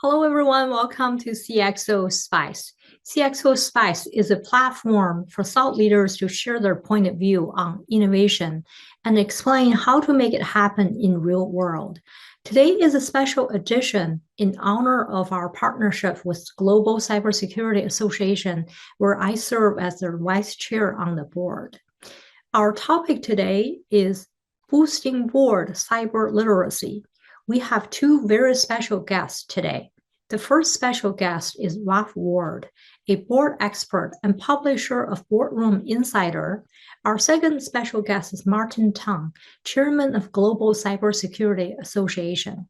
Hello, everyone. Welcome to CXO Spice. CXO Spice is a platform for thought leaders to share their point of view on innovation and explain how to make it happen in real world. Today is a special edition in honor of our partnership with Global Cybersecurity Association, where I serve as the vice chair on the board. Our topic today is boosting board cyber literacy. We have two very special guests today. The first special guest is Ralph Ward, a board expert and publisher of Boardroom INSIDER. Our second special guest is Martin Tang, chairman of Global Cybersecurity Association.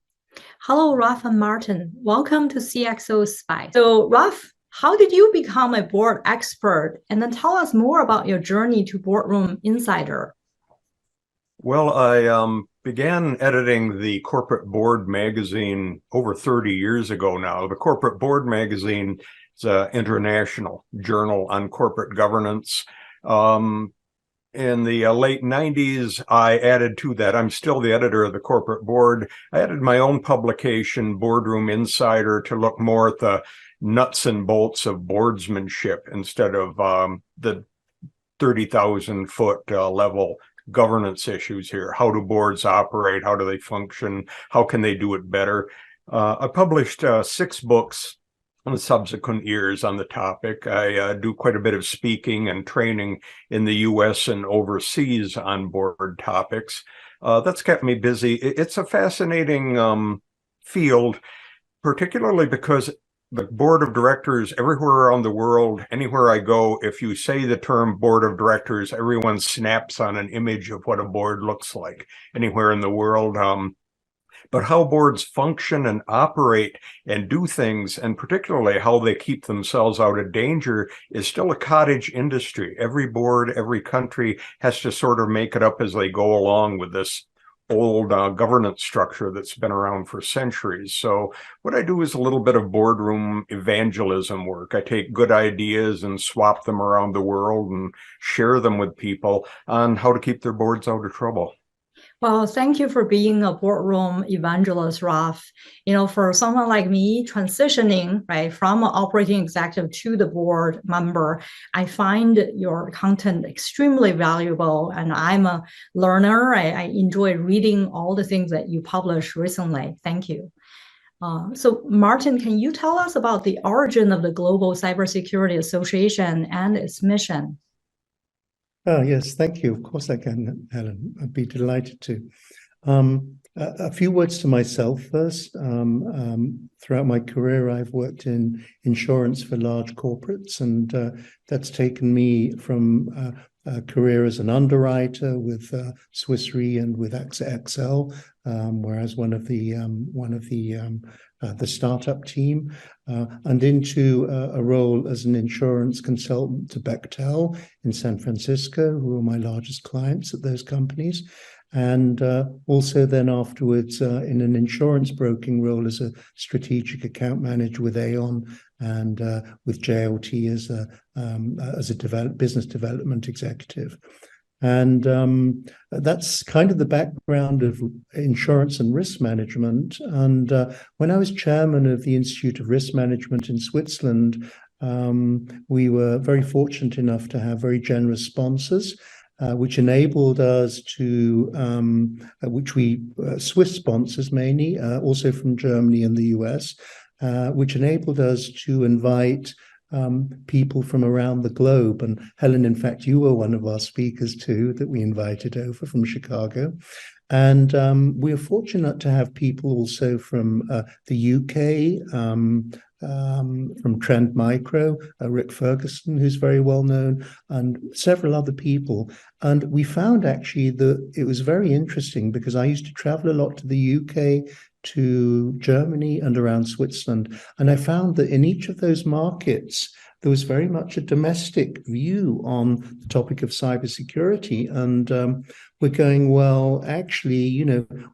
Hello, Ralph and Martin. Welcome to CXO Spice. So, Ralph, how did you become a board expert? And then tell us more about your journey to Boardroom INSIDER. Well, I began editing the Corporate Board magazine over 30 years ago now. The Corporate Board magazine is an international journal on corporate governance. In the late 90s, I added to that. I'm still the editor of the Corporate Board. I added my own publication, Boardroom INSIDER, to look more at the nuts and bolts of boardsmanship instead of the 30,000-foot level governance issues here. How do boards operate? How do they function? How can they do it better? I published 6 books in the subsequent years on the topic. I do quite a bit of speaking and training in the US and overseas on board topics. That's kept me busy. It's a fascinating field, particularly because the board of directors everywhere around the world, anywhere I go, if you say the term board of directors, everyone snaps on an image of what a board looks like anywhere in the world. But how boards function and operate and do things, and particularly how they keep themselves out of danger, is still a cottage industry. Every board, every country has to sort of make it up as they go along with this old governance structure that's been around for centuries. So what I do is a little bit of boardroom evangelism work. I take good ideas and swap them around the world and share them with people on how to keep their boards out of trouble. Well, thank you for being a boardroom evangelist, Ralph. For someone like me transitioning from an operating executive to the board member, I find your content extremely valuable, and I'm a learner. I enjoy reading all the things that you published recently. Thank you. So, Martin, can you tell us about the origin of the Global Cybersecurity Association and its mission? Oh, yes, thank you. Of course I can, Helen. I'd be delighted to. A few words to myself first. Throughout my career, I've worked in insurance for large corporates, and that's taken me from a career as an underwriter with Swiss Re and with AXA XL, where I was one of the startup team, and into a role as an insurance consultant to Bechtel in San Francisco, who were my largest clients at those companies. And also then afterwards in an insurance broking role as a strategic account manager with Aon and with JLT as a business development executive. And that's kind of the background of insurance and risk management. And when I was chairman of the Institute of Risk Management in Switzerland, we were very fortunate enough to have very generous sponsors, which enabled us to, Swiss sponsors mainly, also from Germany and the US, which enabled us to invite people from around the globe. And Helen, in fact, you were one of our speakers too, that we invited over from Chicago. And we are fortunate to have people also from the UK, from Trend Micro, Rick Ferguson, who's very well known, and several other people. And we found actually that it was very interesting because I used to travel a lot to the UK, to Germany and around Switzerland. And I found that in each of those markets, there was very much a domestic view on the topic of cybersecurity. And we're going, well, actually,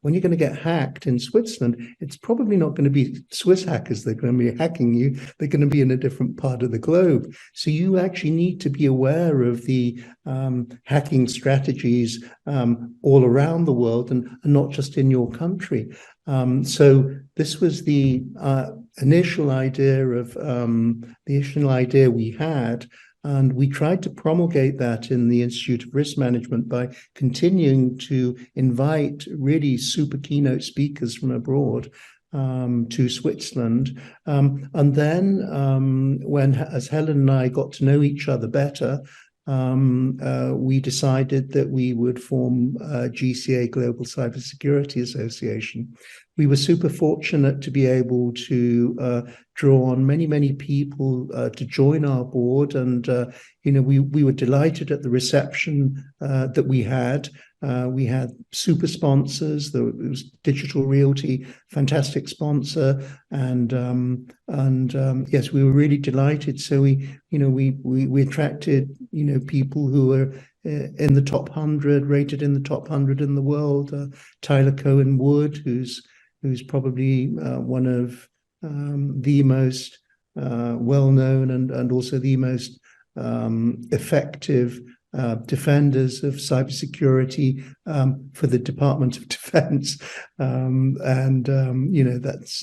when you're going to get hacked in Switzerland, it's probably not going to be Swiss hackers that are going to be hacking you. They're going to be in a different part of the globe. So you actually need to be aware of the hacking strategies all around the world and not just in your country. So this was the initial idea we had. And we tried to promulgate that in the Institute of Risk Management by continuing to invite really super keynote speakers from abroad to Switzerland. And then as Helen and I got to know each other better, we decided that we would form GCA, Global Cybersecurity Association. We were super fortunate to be able to draw on many people to join our board, and we were delighted at the reception that we had. We had super sponsors. There was Digital Realty, fantastic sponsor, and yes, we were really delighted. So we attracted people who were in the top 100, rated in the top 100 in the world. Tyler Cohen Wood, who's probably one of the most well-known and also the most effective defenders of cybersecurity for the Department of Defense. That's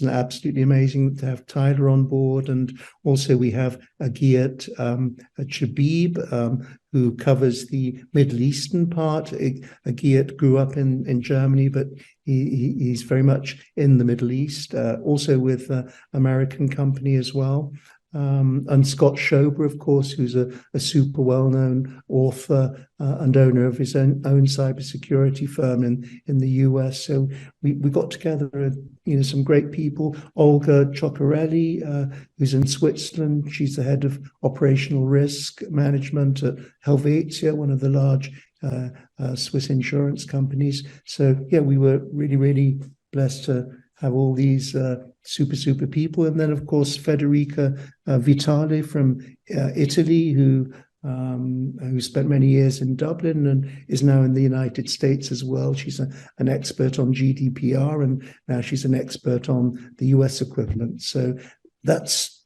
absolutely amazing to have Tyler on board. And also we have Agiat Chabib, who covers the Middle Eastern part. Agiat grew up in Germany, but he's very much in the Middle East, also with an American company as well. And Scott Schober, of course, who's a super well-known author and owner of his own cybersecurity firm in the US. So we got together, some great people. Olga Ciocarelli, who's in Switzerland. She's the head of operational risk management at Helvetia, one of the large Swiss insurance companies. So yeah, we were really blessed to have all these super people. And then, of course, Federica Vitale from Italy, who spent many years in Dublin and is now in the United States as well. She's an expert on GDPR, and now she's an expert on the US equivalent. So that's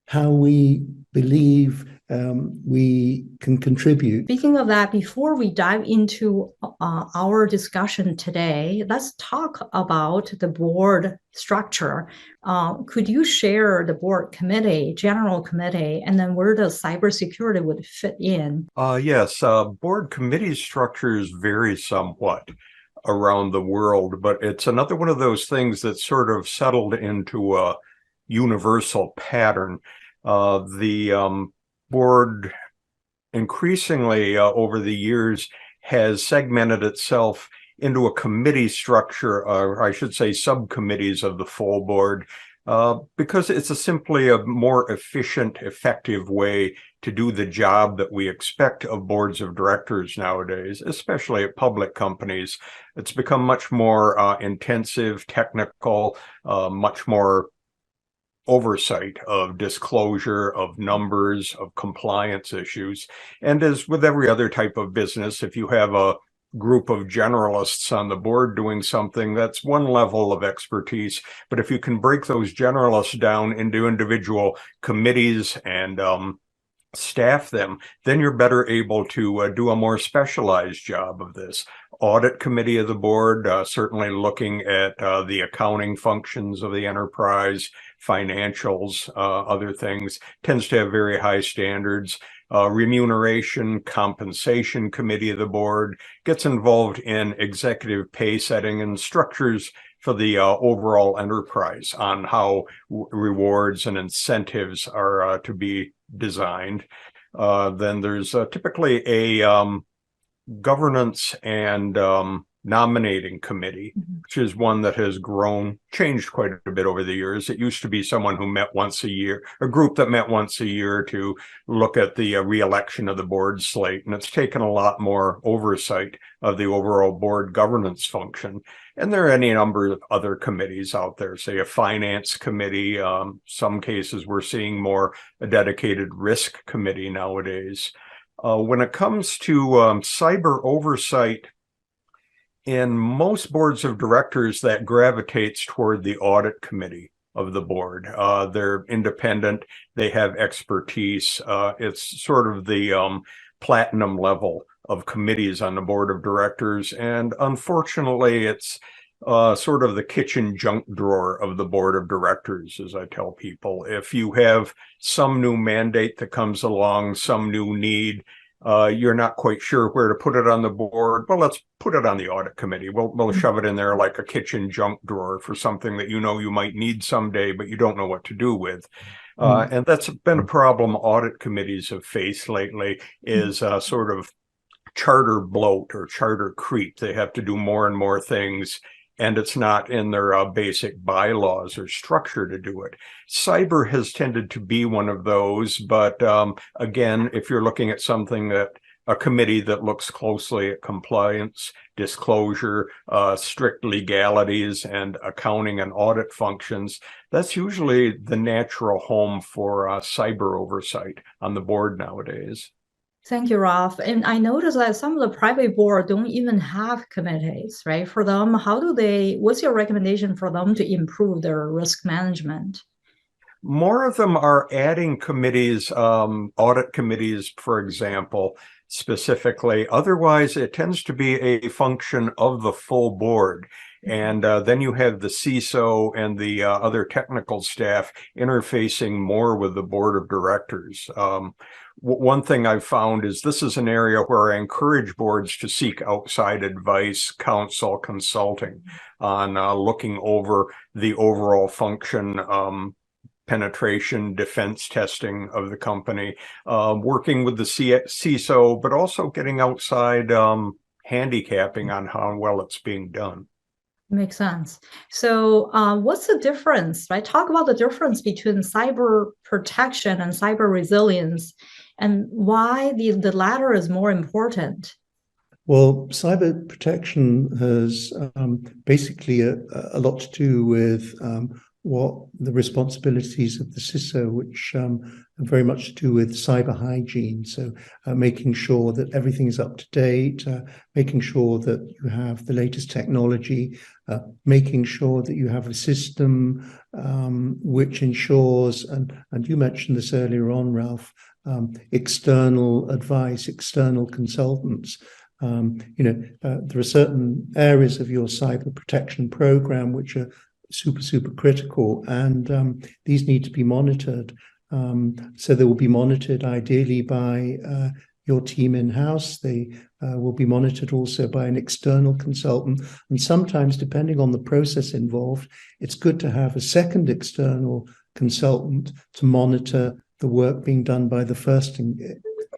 how we believe we can contribute. Speaking of that, before we dive into our discussion today, let's talk about the board structure. Could you share the board committee, general committee, and then where does cybersecurity would fit in? Yes, board committee structures vary somewhat around the world, but it's another one of those things that's sort of settled into a universal pattern. The board increasingly over the years has segmented itself into a committee structure, or I should say subcommittees of the full board, because it's simply a more efficient, effective way to do the job that we expect of boards of directors nowadays, especially at public companies. It's become much more intensive, technical, much more oversight of disclosure, of numbers, of compliance issues. And as with every other type of business, if you have a group of generalists on the board doing something, that's one level of expertise. But if you can break those generalists down into individual committees and staff them, then you're better able to do a more specialized job of this. Audit committee of the board, certainly looking at the accounting functions of the enterprise, financials, other things, tends to have very high standards. Remuneration, compensation committee of the board gets involved in executive pay setting and structures for the overall enterprise on how rewards and incentives are to be designed. Then there's typically a governance and nominating committee, which is one that has changed quite a bit over the years. It used to be someone who met once a year, a group that met once a year to look at the re-election of the board slate. And it's taken a lot more oversight of the overall board governance function. And there are any number of other committees out there, say a finance committee. Some cases we're seeing more a dedicated risk committee nowadays. When it comes to cyber oversight, in most boards of directors, that gravitates toward the audit committee of the board. They're independent. They have expertise. It's sort of the platinum level of committees on the board of directors. And unfortunately, it's sort of the kitchen junk drawer of the board of directors, as I tell people. If you have some new mandate that comes along, some new need, you're not quite sure where to put it on the board. Well, let's put it on the audit committee. We'll shove it in there like a kitchen junk drawer for something that you know you might need someday, but you don't know what to do with. And that's been a problem audit committees have faced lately, is sort of charter bloat or charter creep. They have to do more and more things, and it's not in their basic bylaws or structure to do it. Cyber has tended to be one of those, but again, if you're looking at something that a committee that looks closely at compliance, disclosure, strict legalities, and accounting and audit functions, that's usually the natural home for cyber oversight on the board nowadays. Thank you, Ralph. And I noticed that some of the private board don't even have committees, right? For them, what's your recommendation for them to improve their risk management? More of them are adding committees, audit committees, for example, specifically. Otherwise, it tends to be a function of the full board. And then you have the CISO and the other technical staff interfacing more with the board of directors. One thing I've found is this is an area where I encourage boards to seek outside advice, counsel, consulting on looking over the overall function, penetration, defense testing of the company, working with the CISO, but also getting outside handicapping on how well it's being done. Makes sense. So what's the difference, right? Talk about the difference between cyber protection and cyber resilience and why the latter is more important. Well, cyber protection has basically a lot to do with what the responsibilities of the CISO, which have very much to do with cyber hygiene. So making sure that everything is up to date, making sure that you have the latest technology, making sure that you have a system which ensures, and you mentioned this earlier on, Ralph, external advice, external consultants. There are certain areas of your cyber protection program which are super critical, and these need to be monitored. So they will be monitored ideally by your team in-house. They will be monitored also by an external consultant. And sometimes, depending on the process involved, it's good to have a second external consultant to monitor the work being done by the first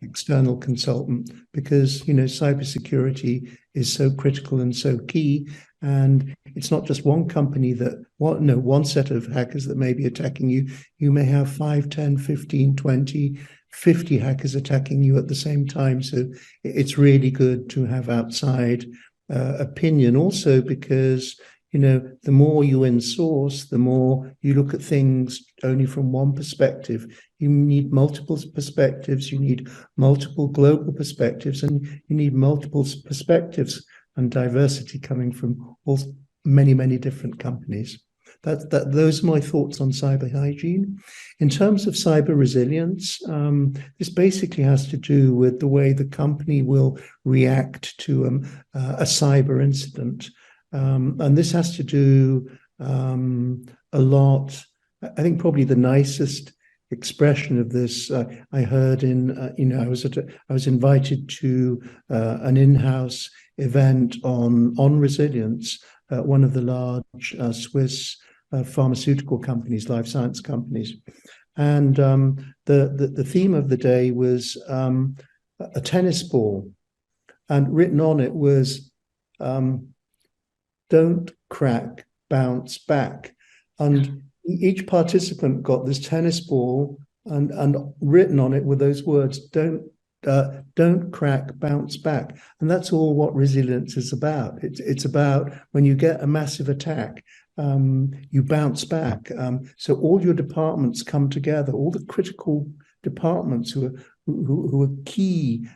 external consultant, because cybersecurity is so critical and so key. And it's not just one company one set of hackers that may be attacking you. You may have 5, 10, 15, 20, 50 hackers attacking you at the same time. So it's really good to have outside opinion also, because the more you in-source, the more you look at things only from one perspective. You need multiple perspectives, you need multiple global perspectives, and you need multiple perspectives and diversity coming from many different companies. Those are my thoughts on cyber hygiene. In terms of cyber resilience, this basically has to do with the way the company will react to a cyber incident. And this has to do a lot. I think probably the nicest expression of this I heard I was invited to an in-house event on resilience, one of the large Swiss pharmaceutical companies, life science companies, and the theme of the day was a tennis ball, and written on it was "Don't crack, bounce back." And each participant got this tennis ball, and written on it were those words, don't crack, bounce back. And that's all what resilience is about. It's about when you get a massive attack, you bounce back. So all your departments come together, all the critical departments who are key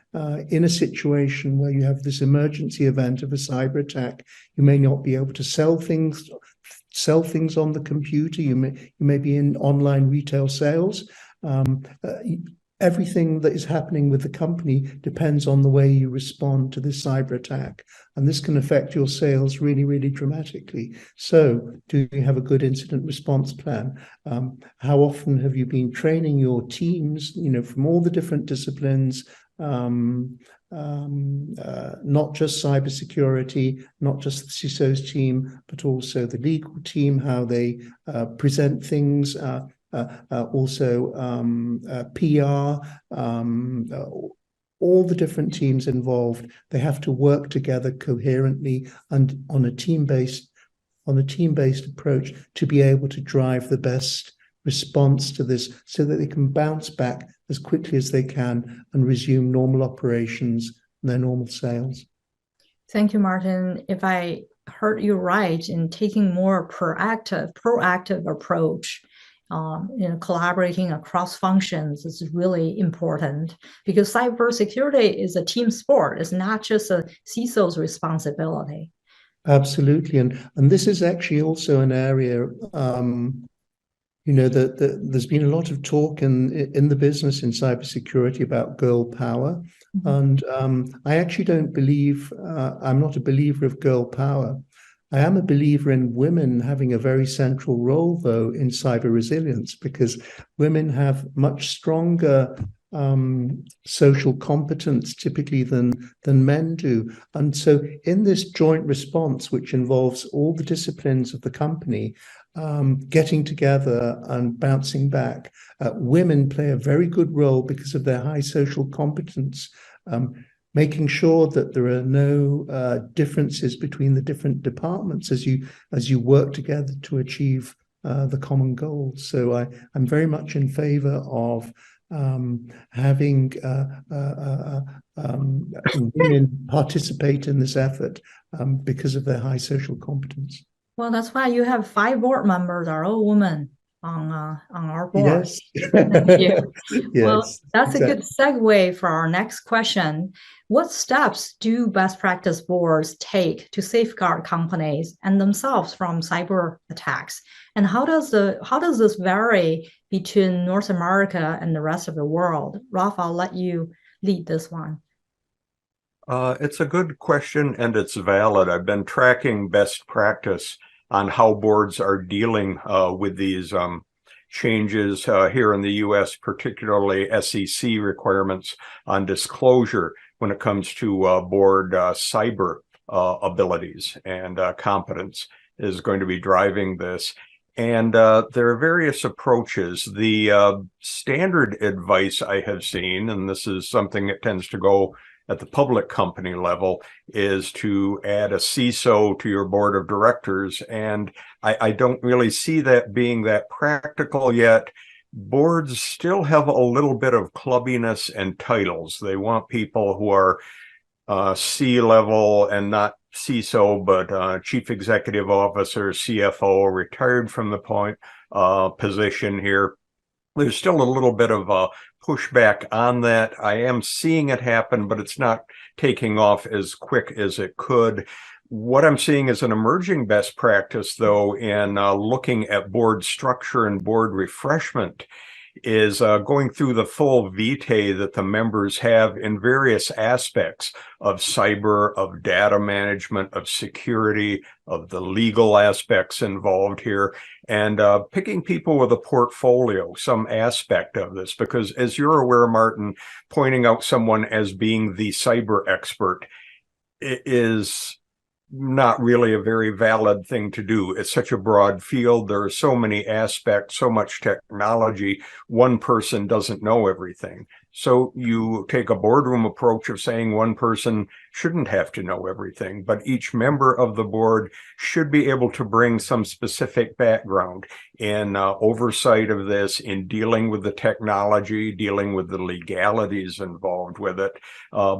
in a situation where you have this emergency event of a cyber attack. You may not be able to sell things on the computer. You may be in online retail sales. everything that is happening with the company depends on the way you respond to this cyber attack. And this can affect your sales really, really dramatically. So do you have a good incident response plan? How often have you been training your teams, from all the different disciplines, not just cybersecurity, not just the CISO's team, but also the legal team, how they present things, also PR, all the different teams involved. They have to work together coherently and on a team-based approach to be able to drive the best response to this so that they can bounce back as quickly as they can and resume normal operations and their normal sales. Thank you, Martin. If I heard you right, in taking more proactive approach, collaborating across functions is really important, because cybersecurity is a team sport. It's not just a CISO's responsibility. Absolutely, and this is actually also an area. That there's been a lot of talk in the business in cybersecurity about girl power, and I actually don't believe. I'm not a believer of girl power. I am a believer in women having a very central role, though, in cyber resilience, because women have much stronger social competence typically than men do. And so in this joint response, which involves all the disciplines of the company, getting together and bouncing back, women play a very good role because of their high social competence, making sure that there are no differences between the different departments as you work together to achieve the common goals. So I'm very much in favor of having women participate in this effort because of their high social competence. Well, that's why you have 5 board members are all women on our board. Yes. Thank you. Yes, well, that's exactly. a good segue for our next question. What steps do best practice boards take to safeguard companies and themselves from cyber attacks? And how does this vary between North America and the rest of the world? Ralph, I'll let you lead this one. It's a good question, and it's valid. I've been tracking best practice on how boards are dealing with these changes here in the U.S., particularly SEC requirements on disclosure when it comes to board cyber abilities, and competence is going to be driving this. And there are various approaches. The standard advice I have seen, and this is something that tends to go at the public company level, is to add a CISO to your board of directors. And I don't really see that being that practical yet. Boards still have a little bit of clubbiness and titles. They want people who are C-level and not CISO, but chief executive officer, CFO, retired from the point position here. There's still a little bit of pushback on that. I am seeing it happen, but it's not taking off as quick as it could. What I'm seeing is an emerging best practice, though, in looking at board structure and board refreshment, is going through the full vitae that the members have in various aspects of cyber, of data management, of security, of the legal aspects involved here, and picking people with a portfolio, some aspect of this, because as you're aware, Martin, pointing out someone as being the cyber expert is not really a very valid thing to do. It's such a broad field. There are so many aspects, so much technology. One person doesn't know everything. So you take a boardroom approach of saying one person shouldn't have to know everything, but each member of the board should be able to bring some specific background in oversight of this, in dealing with the technology, dealing with the legalities involved with it.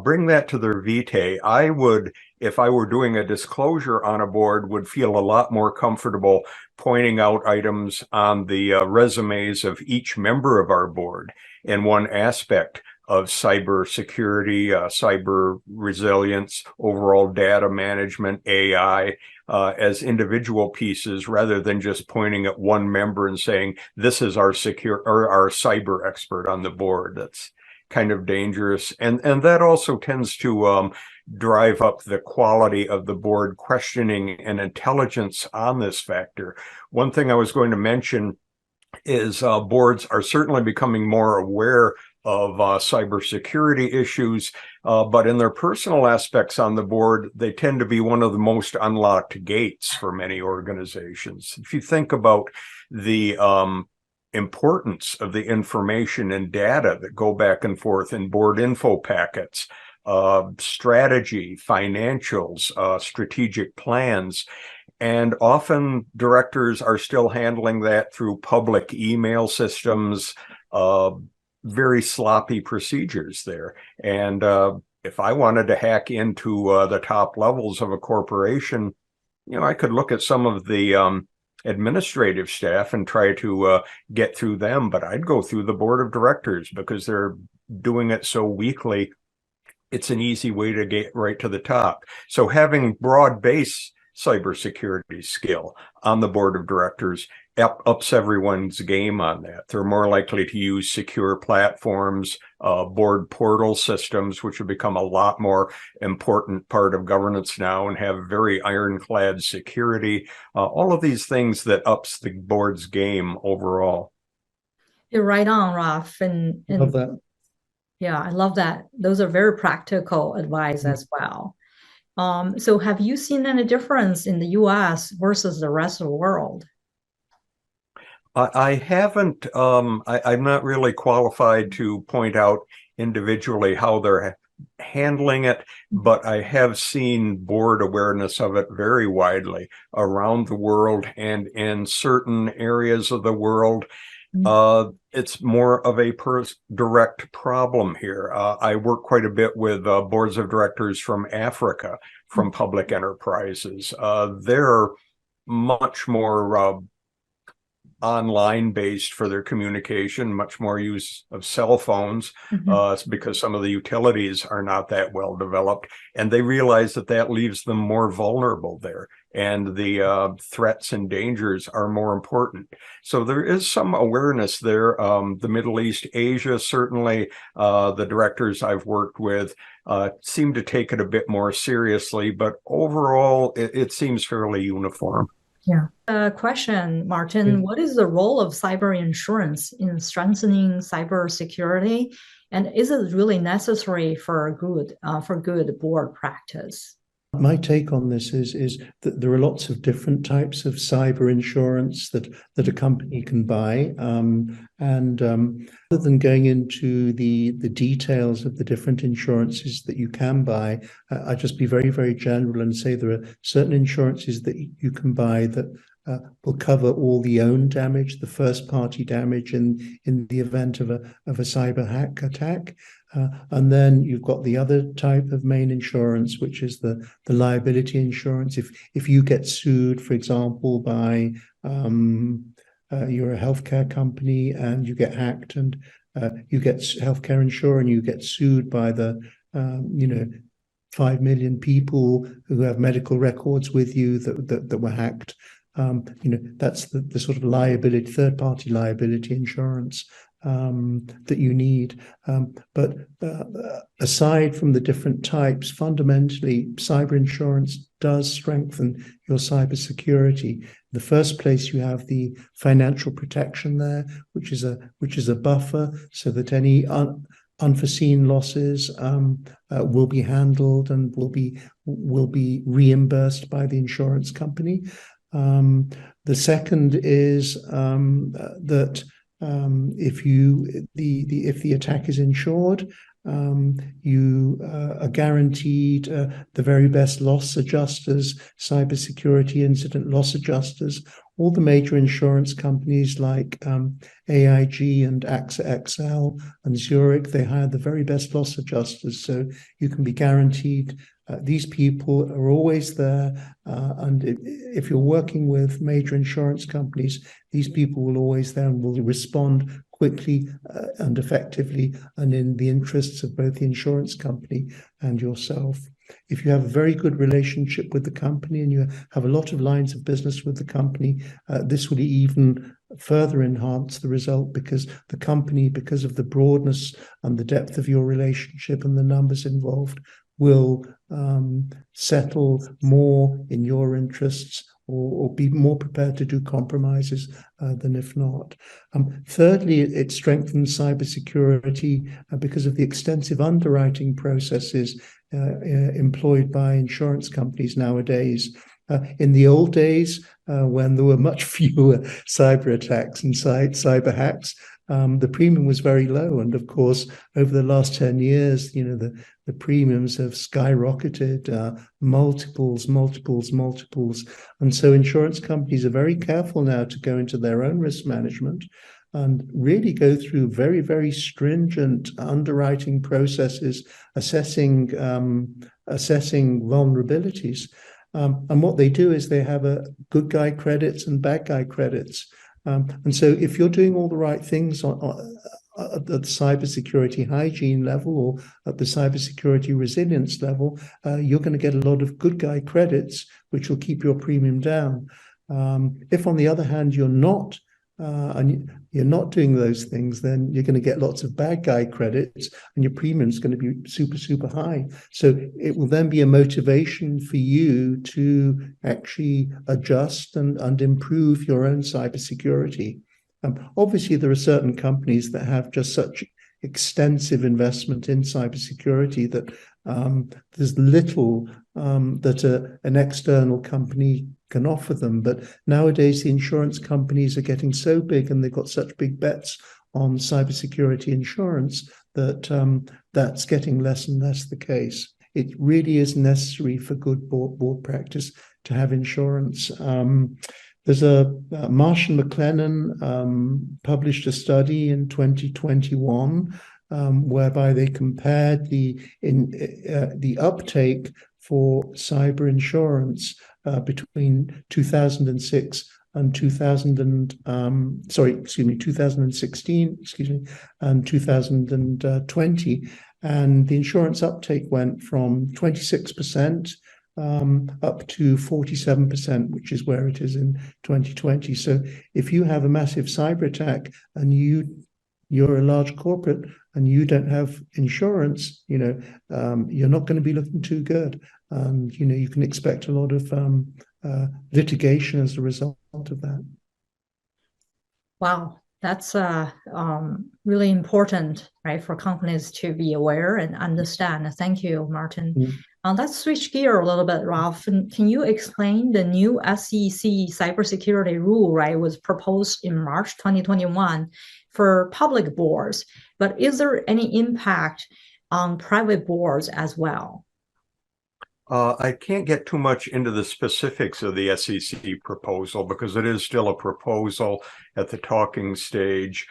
Bring that to their vitae. I would, if I were doing a disclosure on a board, would feel a lot more comfortable pointing out items on the resumes of each member of our board. And one aspect of cybersecurity, cyber resilience, overall data management, AI, as individual pieces rather than just pointing at one member and saying, this is our secure or our cyber expert on the board. That's kind of dangerous. And that also tends to drive up the quality of the board questioning and intelligence on this factor. One thing I was going to mention is boards are certainly becoming more aware of cybersecurity issues, but in their personal aspects on the board, they tend to be one of the most unlocked gates for many organizations. If you think about the importance of the information and data that go back and forth in board info packets, strategy, financials, strategic plans, and often directors are still handling that through public email systems, very sloppy procedures there. And if I wanted to hack into the top levels of a corporation, I could look at some of the administrative staff and try to get through them, but I'd go through the board of directors because they're doing it so weakly. It's an easy way to get right to the top. So having broad-based cybersecurity skill on the board of directors ups everyone's game on that. They're more likely to use secure platforms, board portal systems, which have become a lot more important part of governance now and have very ironclad security. All of these things that ups the board's game overall. You're right on, Ralph. And Love that. yeah, I love that. Those are very practical advice as well. So have you seen any difference in the US versus the rest of the world? I haven't, I'm not really qualified to point out individually how they're handling it, but I have seen board awareness of it very widely around the world, and in certain areas of the world, it's more of a direct problem here. I work quite a bit with boards of directors from Africa, from public enterprises. They're much more online based for their communication, much more use of cell phones, because some of the utilities are not that well developed, and they realize that that leaves them more vulnerable there, and the threats and dangers are more important. So there is some awareness there. The Middle East, Asia, certainly the directors I've worked with seem to take it a bit more seriously, but overall it seems fairly uniform. Yeah. Question, Martin, what is the role of cyber insurance in strengthening cybersecurity? And is it really necessary for good board practice? My take on this is that there are lots of different types of cyber insurance that a company can buy. Rather than going into the details of the different insurances that you can buy, I'd just be very, very general and say there are certain insurances that you can buy that will cover all the own damage, the first party damage in the event of a cyber hack attack. And then you've got the other type of main insurance, which is the liability insurance. If you get sued, for example, by you're a healthcare company and you get hacked and you get healthcare insurance, and you get sued by the 5 million people who have medical records with you that were hacked. That's the sort of liability, third-party liability insurance that you need. But aside from the different types, fundamentally, cyber insurance does strengthen your cybersecurity. In the first place, you have the financial protection there, which is a buffer so that any unforeseen losses will be handled and will be reimbursed by the insurance company. The second is that if the attack is insured, you are guaranteed the very best loss adjusters, cybersecurity incident loss adjusters. All the major insurance companies like AIG and AXA XL and Zurich, they hire the very best loss adjusters, so you can be guaranteed these people are always there, and if you're working with major insurance companies, these people will always there and will respond quickly and effectively, and in the interests of both the insurance company and yourself. If you have a very good relationship with the company and you have a lot of lines of business with the company, this will even further enhance the result, because the company, because of the broadness and the depth of your relationship and the numbers involved, will settle more in your interests, or be more prepared to do compromises than if not. Thirdly, it strengthens cybersecurity because of the extensive underwriting processes employed by insurance companies nowadays. In the old days, when there were much fewer cyber attacks and cyber hacks, the premium was very low. And of course, over the last 10 years, the premiums have skyrocketed, multiples. And so insurance companies are very careful now to go into their own risk management and really go through very, very stringent underwriting processes, assessing vulnerabilities. And what they do is they have a good guy credits and bad guy credits. And so if you're doing all the right things at the cybersecurity hygiene level or at the cybersecurity resilience level, you're going to get a lot of good guy credits, which will keep your premium down. If, on the other hand, you're not doing those things, then you're going to get lots of bad guy credits and your premium is going to be super, super high. So it will then be a motivation for you to actually adjust and improve your own cybersecurity. Obviously, there are certain companies that have just such extensive investment in cybersecurity that there's little that an external company can offer them. But nowadays, the insurance companies are getting so big and they've got such big bets on cybersecurity insurance that that's getting less and less the case. It really is necessary for good board practice to have insurance. There's Marsh & McLennan published a study in 2021 whereby they compared the uptake for cyber insurance between 2016 and 2020, and the insurance uptake went from 26% up to 47%, which is where it is in 2020. So if you have a massive cyber attack and you're a large corporate and you don't have insurance, you're not going to be looking too good. And, you can expect a lot of litigation as a result of that. Wow, that's really important, right, for companies to be aware and understand. Thank you, Martin. Mm-hmm. Let's switch gear a little bit, Ralph. Can you explain the new SEC cybersecurity rule, right, was proposed in March 2021 for public boards, but is there any impact on private boards as well? I can't get too much into the specifics of the SEC proposal because it is still a proposal at the talking stage.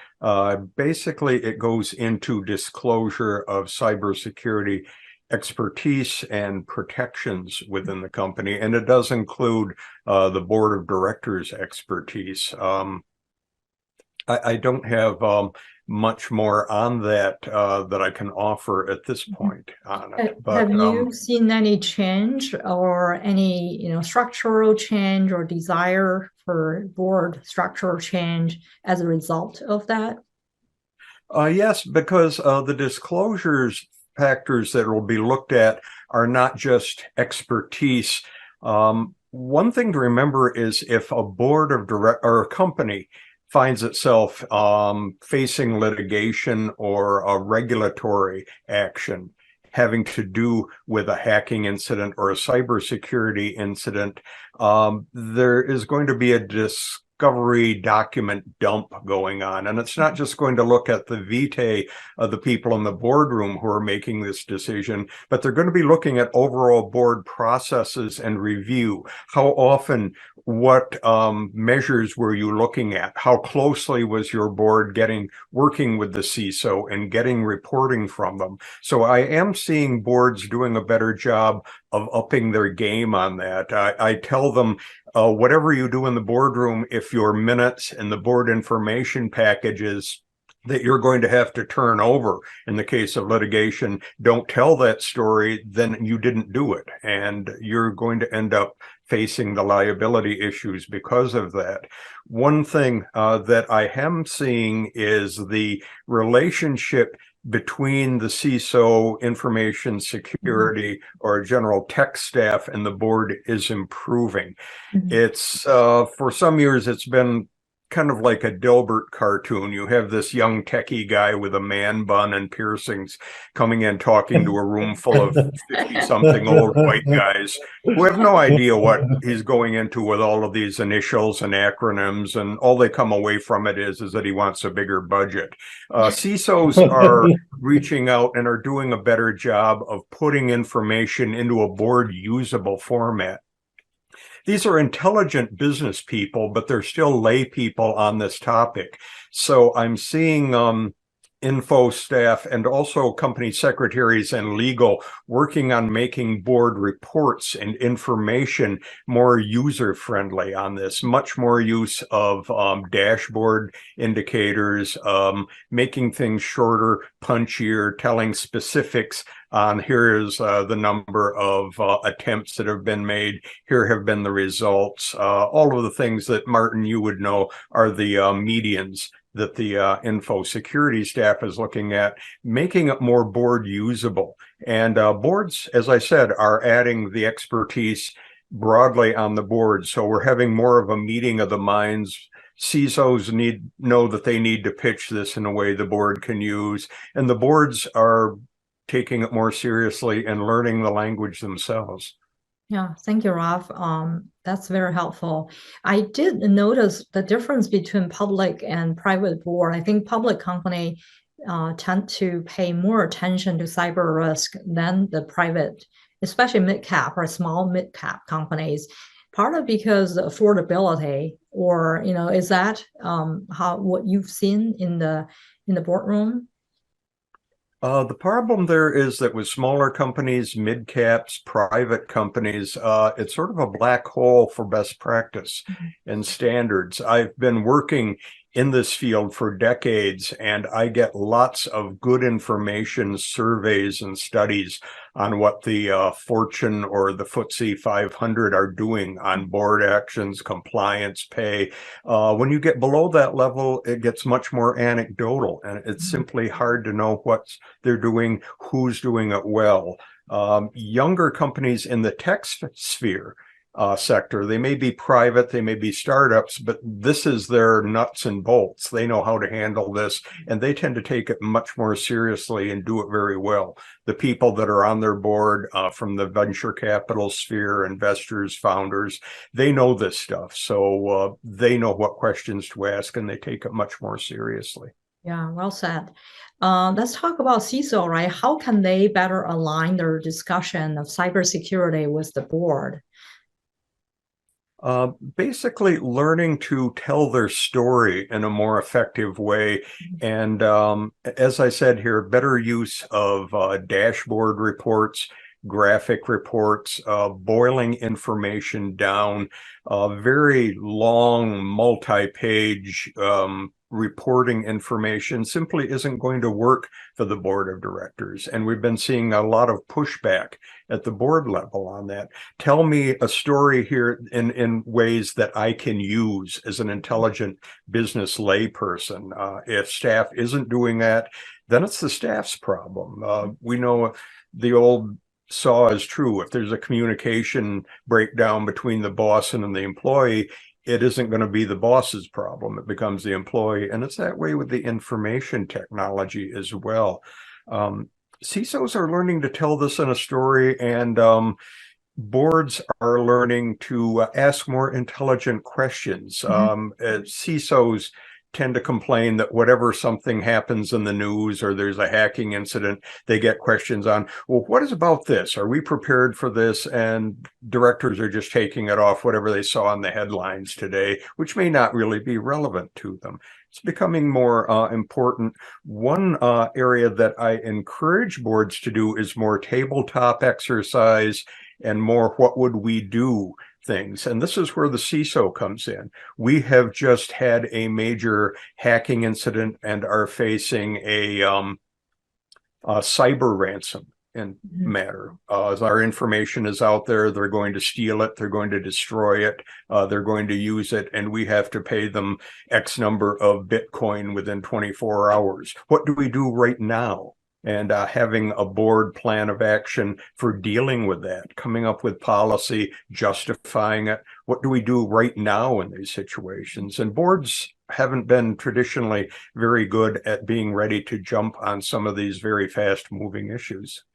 Basically, it goes into disclosure of cybersecurity expertise and protections within the company, and it does include the board of directors' expertise. I don't have much more on that that I can offer at this point on it. But, have you seen any change or any structural change or desire for board structural change as a result of that? Yes, because the disclosures factors that will be looked at are not just expertise. One thing to remember is if a board of or a company finds itself facing litigation or a regulatory action having to do with a hacking incident or a cybersecurity incident, there is going to be a discovery document dump going on. And it's not just going to look at the vitae of the people in the boardroom who are making this decision, but they're going to be looking at overall board processes and review. How often, what measures were you looking at? How closely was your board working with the CISO and getting reporting from them? So I am seeing boards doing a better job of upping their game on that. I tell them, whatever you do in the boardroom, if your minutes and the board information packages that you're going to have to turn over in the case of litigation. Don't tell that story, then you didn't do it. And you're going to end up facing the liability issues because of that. One thing that I am seeing is the relationship between the CISO, information security, or general tech staff and the board is improving. It's for some years, it's been kind of like a Dilbert cartoon. You have this young techie guy with a man bun and piercings coming in talking to a room full of 50-something old white guys who have no idea what he's going into with all of these initials and acronyms, and all they come away from it is that he wants a bigger budget. CISOs are reaching out and are doing a better job of putting information into a board usable format. These are intelligent business people, but they're still lay people on this topic. So I'm seeing info staff and also company secretaries and legal working on making board reports and information more user-friendly on this, much more use of dashboard indicators, making things shorter, punchier, telling specifics on here's the number of attempts that have been made, here have been the results, all of the things that, Martin, you would know are the medians that the info security staff is looking at, making it more board usable. And boards, as I said, are adding the expertise broadly on the board. So we're having more of a meeting of the minds. CISOs know that they need to pitch this in a way the board can use, and the boards are taking it more seriously and learning the language themselves. Yeah, thank you, Ralph. That's very helpful. I did notice the difference between public and private board. I think public company tend to pay more attention to cyber risk than the private, especially mid-cap or small mid-cap companies. Part of because of affordability, or is that what you've seen in the boardroom? The problem there is that with smaller companies, mid-caps, private companies, it's sort of a black hole for best practice and standards. I've been working in this field for decades, and I get lots of good information, surveys, and studies on what the Fortune or the FTSE 500 are doing on board actions, compliance, pay. When you get below that level, it gets much more anecdotal, and it's simply hard to know what they're doing, who's doing it well. Younger companies in the tech sphere sector, they may be private, they may be startups, but this is their nuts and bolts. They know how to handle this, and they tend to take it much more seriously and do it very well. The people that are on their board from the venture capital sphere, investors, founders, they know this stuff. So they know what questions to ask, and they take it much more seriously. Yeah, well said. Let's talk about CISO, right? How can they better align their discussion of cybersecurity with the board? Basically learning to tell their story in a more effective way. And as I said here, better use of dashboard reports, graphic reports, boiling information down, very long multi-page reporting information simply isn't going to work for the board of directors. And we've been seeing a lot of pushback at the board level on that. Tell me a story here in ways that I can use as an intelligent business layperson. If staff isn't doing that, then it's the staff's problem. We know the old saw is true. If there's a communication breakdown between the boss and the employee, it isn't going to be the boss's problem. It becomes the employee. And it's that way with the information technology as well. CISOs are learning to tell this in a story, and boards are learning to ask more intelligent questions. CISOs tend to complain that whenever something happens in the news or there's a hacking incident, they get questions on, well, what is about this? Are we prepared for this? And directors are just taking it off whatever they saw in the headlines today, which may not really be relevant to them. It's becoming more important. One area that I encourage boards to do is more tabletop exercise and more what would we do things. And this is where the CISO comes in. We have just had a major hacking incident and are facing a cyber ransom matter. As our information is out there, they're going to steal it, they're going to destroy it, they're going to use it, and we have to pay them X number of Bitcoin within 24 hours. What do we do right now? And having a board plan of action for dealing with that, coming up with policy, justifying it. What do we do right now in these situations? And boards haven't been traditionally very good at being ready to jump on some of these very fast moving issues.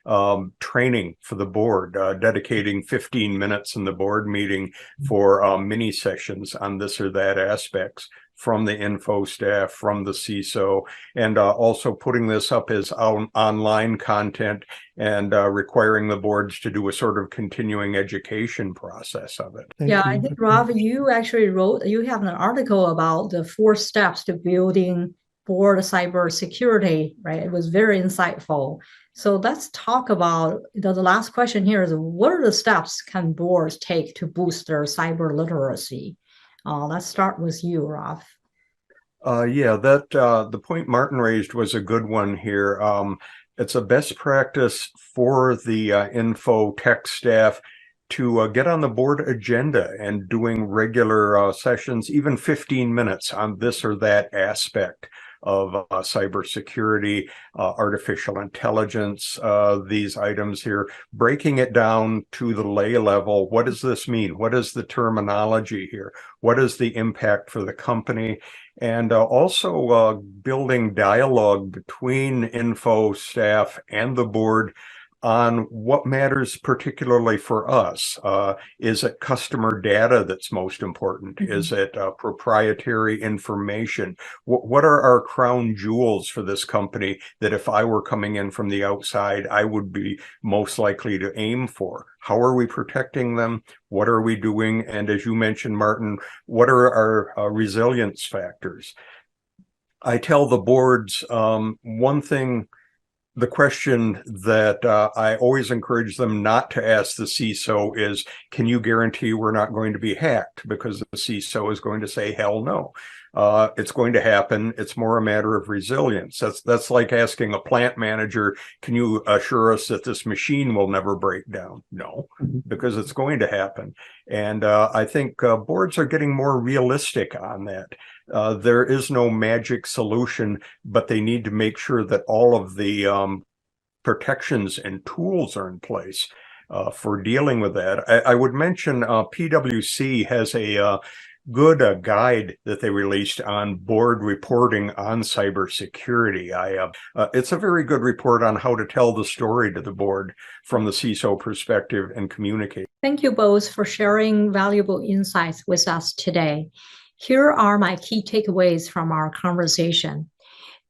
Training for the board, dedicating 15 minutes in the board meeting for mini sessions on this or that aspects from the info staff, from the CISO, and also putting this up as online content and requiring the boards to do a sort of continuing education process of it. Yeah, I think, Rob, you actually you have an article about the 4 steps to building board cybersecurity, right? It was very insightful. So let's talk about, the last question here is, what are the steps can boards take to boost their cyber literacy? Let's start with you, Rob. Yeah, the point Martin raised was a good one here. It's a best practice for the info tech staff to get on the board agenda and doing regular sessions, even 15 minutes on this or that aspect of cybersecurity, artificial intelligence, these items here, breaking it down to the lay level. What does this mean? What is the terminology here? What is the impact for the company? And also building dialogue between info staff and the board on what matters particularly for us. Is it customer data that's most important? Is it proprietary information? What are our crown jewels for this company that if I were coming in from the outside, I would be most likely to aim for? How are we protecting them? What are we doing? And as you mentioned, Martin, what are our resilience factors? I tell the boards one thing. The question that I always encourage them not to ask the CISO is, can you guarantee we're not going to be hacked? Because the CISO is going to say, hell no. It's going to happen. It's more a matter of resilience. That's like asking a plant manager, can you assure us that this machine will never break down? No, because it's going to happen. And I think boards are getting more realistic on that. There is no magic solution, but they need to make sure that all of the protections and tools are in place for dealing with that. I would mention PwC has a good guide that they released on board reporting on cybersecurity. It's a very good report on how to tell the story to the board from the CISO perspective and communicate. Thank you both for sharing valuable insights with us today. Here are my key takeaways from our conversation.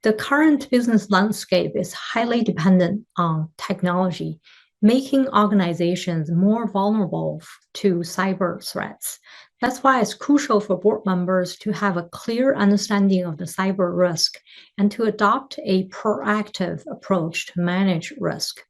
The current business landscape is highly dependent on technology, making organizations more vulnerable to cyber threats. That's why it's crucial for board members to have a clear understanding of the cyber risk and to adopt a proactive approach to manage risk.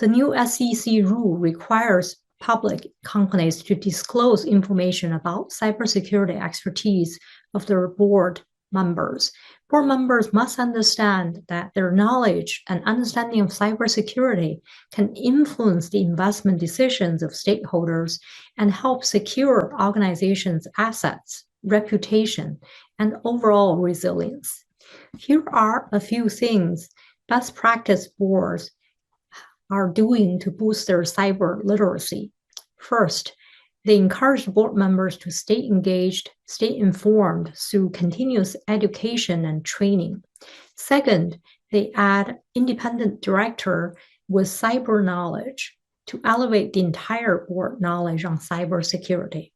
The new SEC rule requires public companies to disclose information about cybersecurity expertise of their board members. Board members must understand that their knowledge and understanding of cybersecurity can influence the investment decisions of stakeholders and help secure organizations' assets, reputation, and overall resilience. Here are a few things best practice boards are doing to boost their cyber literacy. First, they encourage board members to stay engaged, stay informed through continuous education and training. Second, they add independent director with cyber knowledge to elevate the entire board knowledge on cybersecurity.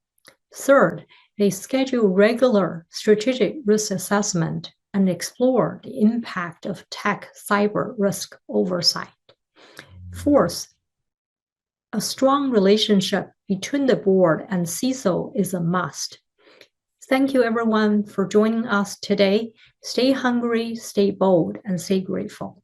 Third, they schedule regular strategic risk assessment and explore the impact of tech cyber risk oversight. Fourth, a strong relationship between the board and CISO is a must. Thank you, everyone, for joining us today. Stay hungry, stay bold, and stay grateful.